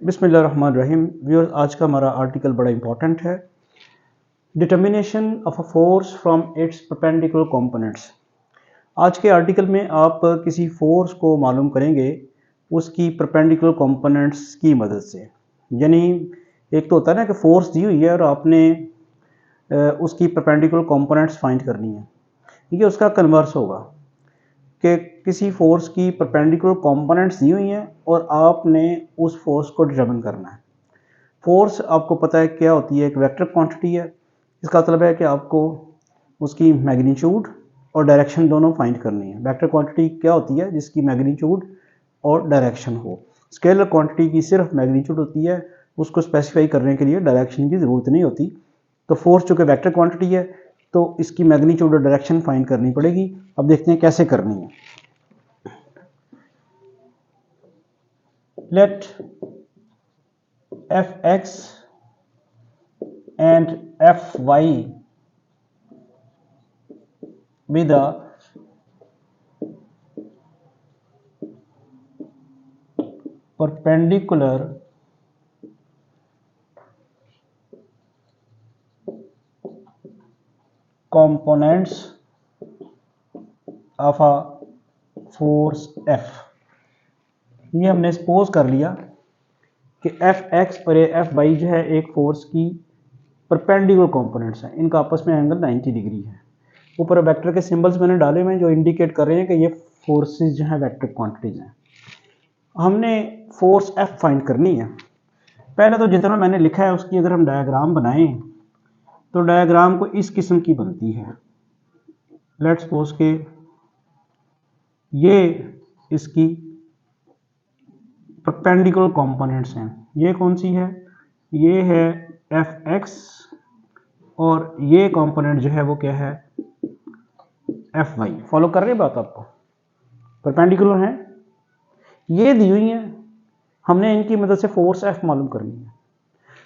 बिस्मिल्लाहिर्रहमानिर्रहीम। व्यूअर्स, आज का हमारा आर्टिकल बड़ा इंपॉर्टेंट है। Determination of a force from its perpendicular components. आज के आर्टिकल में आप किसी फोर्स को मालूम करेंगे उसकी परपेंडिकुलर कंपोनेंट्स की मदद से। यानी एक तो होता है ना कि फोर्स दी हुई है और आपने उसकी परपेंडिकुलर कंपोनेंट्स फाइंड करनी है। ये उसका कन्वर्स होगा कि किसी फोर्स की परपेंडिकुलर कंपोनेंट्स दी हुई हैं और आपने उस फोर्स को डिटर्मिन करना है। फोर्स आपको पता है क्या होती है, एक वेक्टर क्वांटिटी है। इसका मतलब है कि आपको उसकी मैग्नीट्यूड और डायरेक्शन दोनों फाइंड करनी है। वेक्टर क्वांटिटी क्या होती है? जिसकी मैग्नीट्यूड और डायरेक्शन हो। स्केलर क्वांटिटी की सिर्फ मैग्नीट्यूड होती है, उसको स्पेसिफाई करने के लिए डायरेक्शन की ज़रूरत नहीं होती। तो फोर्स चूँकि वेक्टर क्वांटिटी है तो इसकी मैग्नीट्यूड और डायरेक्शन फाइंड करनी पड़ेगी। अब देखते हैं कैसे करनी है। Let Fx and Fy be the perpendicular components of a force F। ये हमने सपोज कर लिया कि Fx और Fy जो है एक फोर्स की परपेंडिकुलर कंपोनेंट्स हैं। इनका आपस में एंगल 90 डिग्री है। ऊपर वेक्टर के सिंबल्स मैंने डाले हुए हैं जो इंडिकेट कर रहे हैं कि ये फोर्सेस जो हैं वेक्टर क्वांटिटीज हैं। हमने फोर्स F फाइंड करनी है। पहले तो जितना मैंने लिखा है उसकी अगर हम डायग्राम बनाएं तो डायग्राम को इस किस्म की बनती है। लेट्स सपोज के ये इसकी परपेंडिकुलर कंपोनेंट्स हैं। ये कौन सी है? ये है Fx और ये कंपोनेंट जो है वो क्या है? Fy। फॉलो कर रहे हैं बात? आपको परपेंडिकुलर है, ये दी हुई है। हमने इनकी मदद से फोर्स F मालूम करनी है।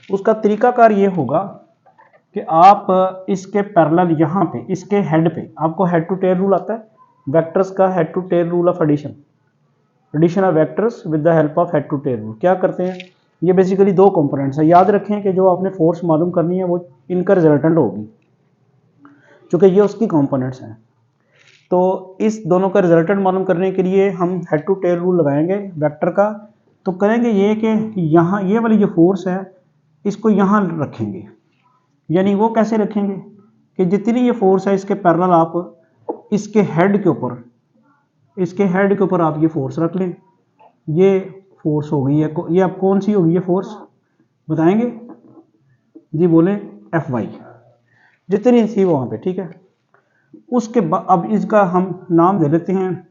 उसका तरीकाकार ये होगा कि आप इसके पैरेलल यहाँ पे इसके हेड पे, आपको हेड टू टेल रूल आता है वेक्टर्स का, head to tail rule of addition of vectors with the help of head to tail rule. क्या करते हैं? ये बेसिकली दो कंपोनेंट्स है। याद रखें कि जो आपने फोर्स मालूम करनी है वो इनका रिजल्टेंट होगी, क्योंकि ये उसकी कंपोनेंट्स हैं। तो इस दोनों का रिजल्टेंट मालूम करने के लिए हम हेड टू टेल रूल लगाएंगे वेक्टर का। तो करेंगे ये कि यहाँ ये वाली जो फोर्स है इसको यहाँ रखेंगे। यानी वो कैसे रखेंगे कि जितनी ये फोर्स है इसके पैरेलल आप इसके हेड के ऊपर आप ये फोर्स रख लें। ये फोर्स होगी, ये अब कौन सी होगी? ये फोर्स बताएंगे जी, बोले Fy जितनी थी वहां पे, ठीक है। उसके बाद अब इसका हम नाम दे लेते हैं,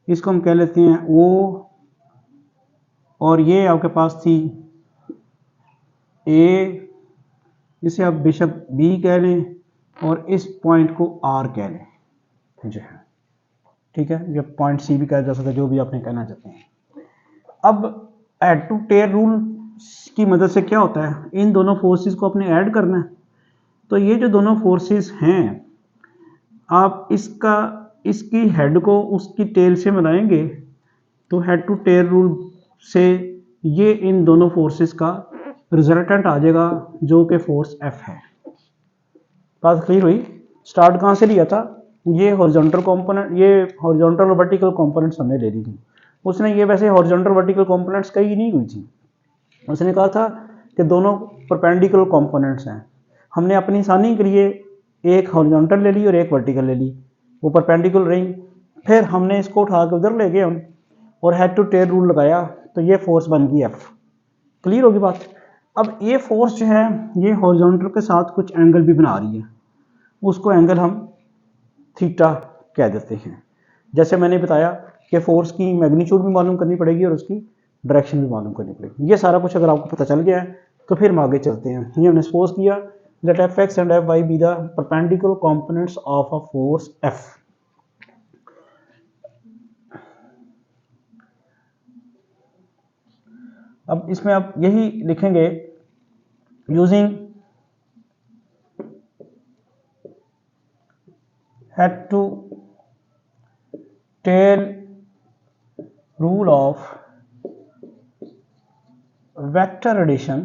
इसको हम कह लेते हैं O, और ये आपके पास थी A, इसे आप बेशक B कह लें और इस पॉइंट को R कह लें जो है, ठीक है। ये पॉइंट C भी कहा जा सकता है, जो भी आपने कहना चाहते हैं। अब हेड टू टेल रूल की मदद से क्या होता है? इन दोनों फोर्सेस को अपने ऐड करना है। तो ये जो दोनों फोर्सेस हैं, आप इसकी हेड को उसकी टेल से मिलाएंगे तो हेड टू टेल रूल से ये इन दोनों फोर्सेस का रिजल्टेंट आ जाएगा जो कि फोर्स F है। बात क्लियर हुई? स्टार्ट कहाँ से लिया था? ये हॉरिजॉन्टल कंपोनेंट, ये हॉरिजॉन्टल और वर्टिकल कंपोनेंट्स हमने ले ली थी। उसने ये वैसे हॉरिजॉन्टल वर्टिकल कंपोनेंट्स कही नहीं हुई थी। उसने कहा था कि दोनों परपेंडिकुलर कंपोनेंट्स हैं। हमने अपनी आसानी के लिए एक हॉरिजॉन्टल ले ली और एक वर्टिकल ले ली, वो परपेंडिकुलर रही। फिर हमने इसको उठा के उधर ले गए हम और हेड टू टेल रूल लगाया तो ये फोर्स बन गई F। क्लियर होगी बात? अब ये फोर्स जो है ये हॉरिजॉन्टल के साथ कुछ एंगल भी बना रही है, उसको एंगल हम थीटा कह देते हैं। जैसे मैंने बताया कि फोर्स की मैग्नीट्यूड भी मालूम करनी पड़ेगी और उसकी डायरेक्शन भी मालूम करनी पड़ेगी। ये सारा कुछ अगर आपको पता चल गया है तो फिर हम आगे चलते हैं। ये हमने सपोज किया let Fx and Fy be the perpendicular components of a force F। अब इसमें आप यही लिखेंगे using head to tail rule of vector addition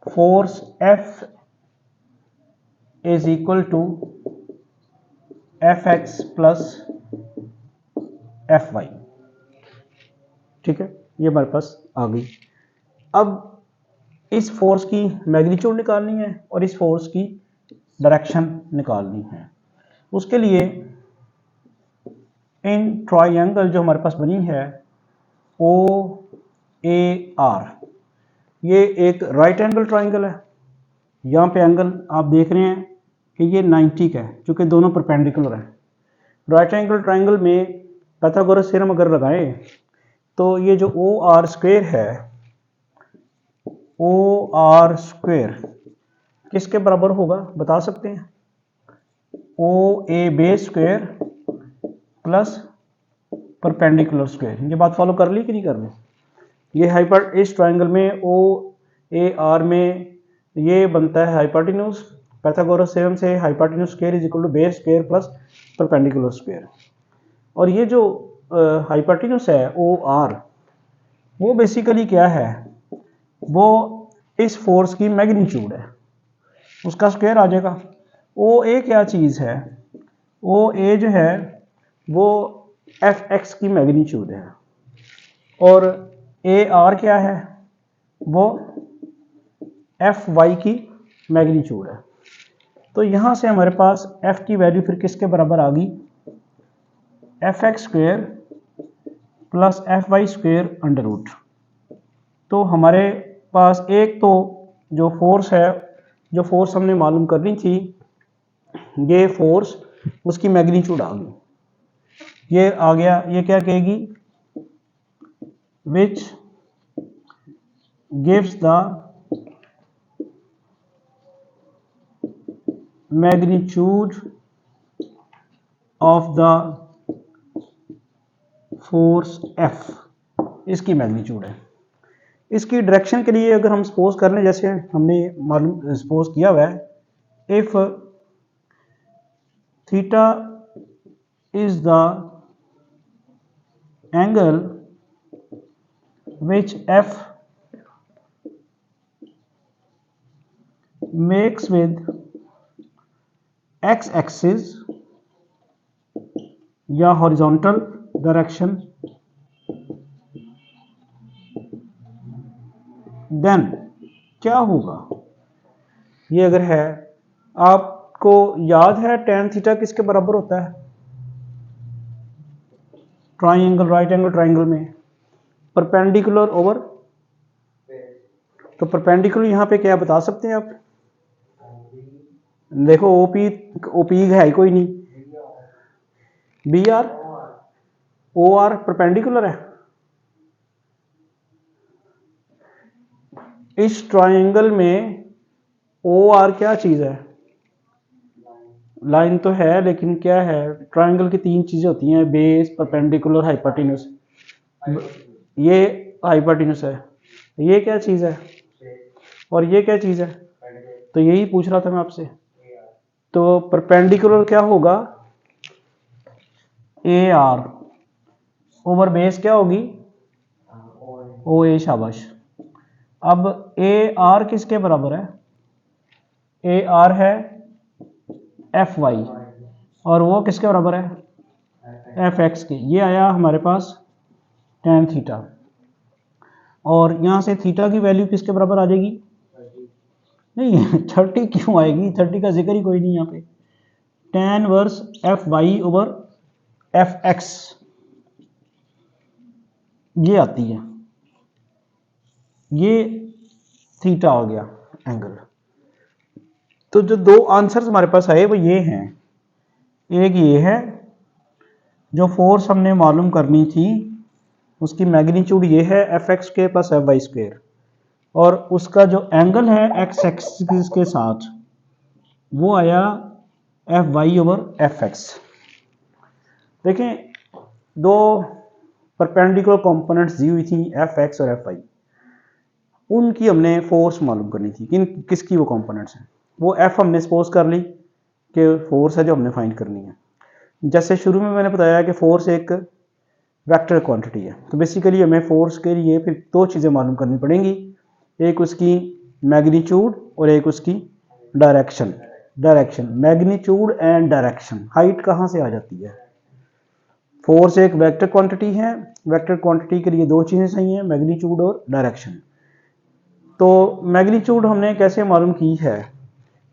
force F is equal to Fx plus Fy। ठीक है, ये हमारे पास आ गई। अब इस फोर्स की मैग्नीट्यूड निकालनी है और इस फोर्स की डायरेक्शन निकालनी है। उसके लिए इन ट्रायंगल जो हमारे पास बनी है OAR, ये एक राइट एंगल ट्रायंगल है। यहाँ पे एंगल आप देख रहे हैं कि ये 90 का है, क्योंकि दोनों परपेंडिकुलर हैं। राइट एंगल ट्रायंगल में पाइथागोरस थ्योरम अगर लगाएं तो ये जो OR स्क्वायर है, OR स्क्वायर किसके बराबर होगा बता सकते हैं? OA base square plus perpendicular square. ये बात फॉलो कर ली कि नहीं कर ली? ये हाइपर इस ट्रायंगल में OAR में ये बनता है हाइपोटेन्यूज। पाइथागोरस थ्योरम से hypotenuse square is equal to base square plus perpendicular square. और ये जो हाइपोटेन्यूज है OR, वो बेसिकली क्या है? वो इस फोर्स की मैग्नीट्यूड है, उसका स्क्वायर आ जाएगा। OA क्या चीज़ है? OA जो है वो Fx की मैग्नीट्यूड है, और AR क्या है? वो Fy की मैग्नीट्यूड है। तो यहाँ से हमारे पास F की वैल्यू फिर किसके बराबर आ गई? Fx square plus Fy square under root. तो हमारे पास एक तो जो फोर्स है, जो फोर्स हमने मालूम करनी थी, ये फोर्स उसकी मैग्नीट्यूड आ गई। ये आ गया, ये क्या कहेगी? Which gives the magnitude of the force F, इसकी मैग्नीट्यूड है। इसकी डायरेक्शन के लिए अगर हम सपोज कर लें, जैसे हमने मालूम सपोज किया हुआ है, if theta is the angle which F makes with x axis या हॉरिजॉन्टल डायरेक्शन, देन क्या होगा? ये अगर है, आपको याद है tan थीटा किसके बराबर होता है ट्राइंगल, राइट एंगल ट्राइंगल में? परपेंडिकुलर ओवर, तो परपेंडिकुलर यहाँ पे क्या बता सकते हैं आप? देखो ओपी है कोई नहीं, BR OR परपेंडिकुलर है। इस ट्राइंगल में OR क्या चीज है? लाइन तो है, लेकिन क्या है? ट्राइंगल की तीन चीजें होती हैं, बेस, परपेंडिकुलर, हाइपोटेन्यूज। ये हाइपोटेन्यूज है, ये क्या चीज है, और ये क्या चीज है? तो यही पूछ रहा था मैं आपसे। तो परपेंडिकुलर क्या होगा? AR ओवर बेस क्या होगी? OA। शाबाश। अब AR किसके बराबर है? AR है Fy, और वो किसके बराबर है? Fx के। ये आया हमारे पास tan थीटा, और यहाँ से थीटा की वैल्यू किसके बराबर आ जाएगी? नहीं 30 क्यों आएगी? 30 का जिक्र ही कोई नहीं यहाँ पे। tan inverse Fy over Fx ये आती है, ये थीटा आ गया एंगल। तो जो दो आंसर्स हमारे पास आए वो ये हैं, एक ये है जो फोर्स हमने मालूम करनी थी, उसकी मैग्नीट्यूड ये है Fx square plus Fy square, और उसका जो एंगल है x एक्सिस के साथ वो आया Fy ओवर Fx। देखें, दो परपेंडिकुलर कंपोनेंट्स दी हुई थी Fx और Fy, उनकी हमने फोर्स मालूम करनी थी। किसकी वो कंपोनेंट्स हैं? वो F हमने सपोज कर ली कि फोर्स है जो हमने फाइंड करनी है। जैसे शुरू में मैंने बताया कि फोर्स एक वेक्टर क्वांटिटी है। तो बेसिकली हमें फोर्स के लिए फिर दो चीज़ें मालूम करनी पड़ेंगी, एक उसकी मैग्नीट्यूड और एक उसकी direction. Magnitude and direction, height कहाँ से आ जाती है? फोर्स एक वेक्टर क्वांटिटी है, वेक्टर क्वांटिटी के लिए दो चीज़ें सही हैं, मैग्नीट्यूड और डायरेक्शन। तो मैग्नीट्यूड हमने कैसे मालूम की है?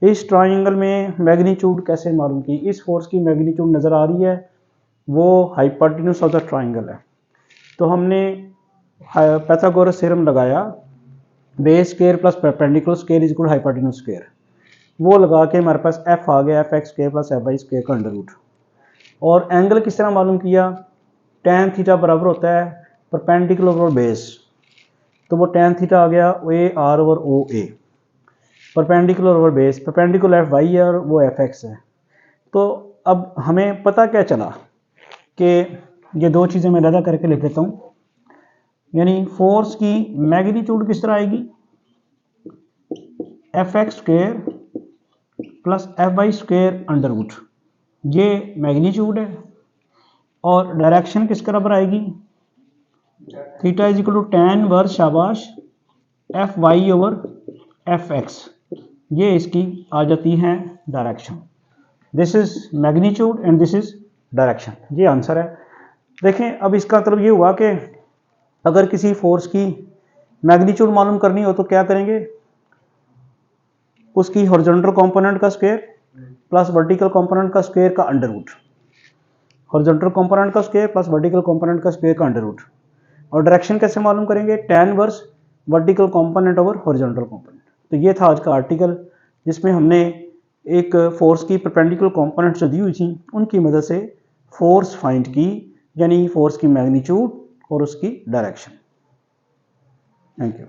इस ट्राइंगल में मैग्नीट्यूड कैसे मालूम की? इस फोर्स की मैग्नीट्यूड नज़र आ रही है, वो हाइपोटेन्यूज ऑफ द ट्राइंगल है। तो हमने पाइथागोरस थ्योरम लगाया, base square plus perpendicular square is equal hypotenuse square, वो लगा के हमारे पास एफ आ गया, F X square plus F Y square का अंडर रूट। और एंगल किस तरह मालूम किया? tan थीटा बराबर होता है परपेंडिकुलर ओवर बेस, तो वो tan थीटा आ गया A R over O A, perpendicular over base, perpendicular F Y है और वो एफ एक्स है। तो अब हमें पता क्या चला कि ये दो चीज़ें मैं अलग करके लिख देता हूँ, यानी फोर्स की मैग्नीट्यूड किस तरह आएगी? F X square plus F Y square under root, ये मैग्नीट्यूड है। और डायरेक्शन किस बराबर आएगी? Theta is equal to tan वर्स शाबाश F Y over F X, ये इसकी आ जाती है direction. This is magnitude and this is direction, ये आंसर है। देखें, अब इसका मतलब ये हुआ कि अगर किसी फोर्स की मैग्नीट्यूड मालूम करनी हो तो क्या करेंगे? उसकी हॉरिजॉन्टल कंपोनेंट का स्क्वायर प्लस वर्टिकल कंपोनेंट का स्क्वायर का अंडर रूट, हॉरिजॉन्टल कंपोनेंट का स्क्वायर प्लस वर्टिकल कंपोनेंट का स्क्वायर का अंडर रूट। और डायरेक्शन कैसे मालूम करेंगे? tan inverse vertical component over horizontal component. तो ये था आज का आर्टिकल, जिसमें हमने एक फोर्स की परपेंडिकुलर कंपोनेंट्स जो दी हुई थी उनकी मदद से फोर्स फाइंड की, यानी फोर्स की मैग्नीट्यूड और उसकी डायरेक्शन। Thank you.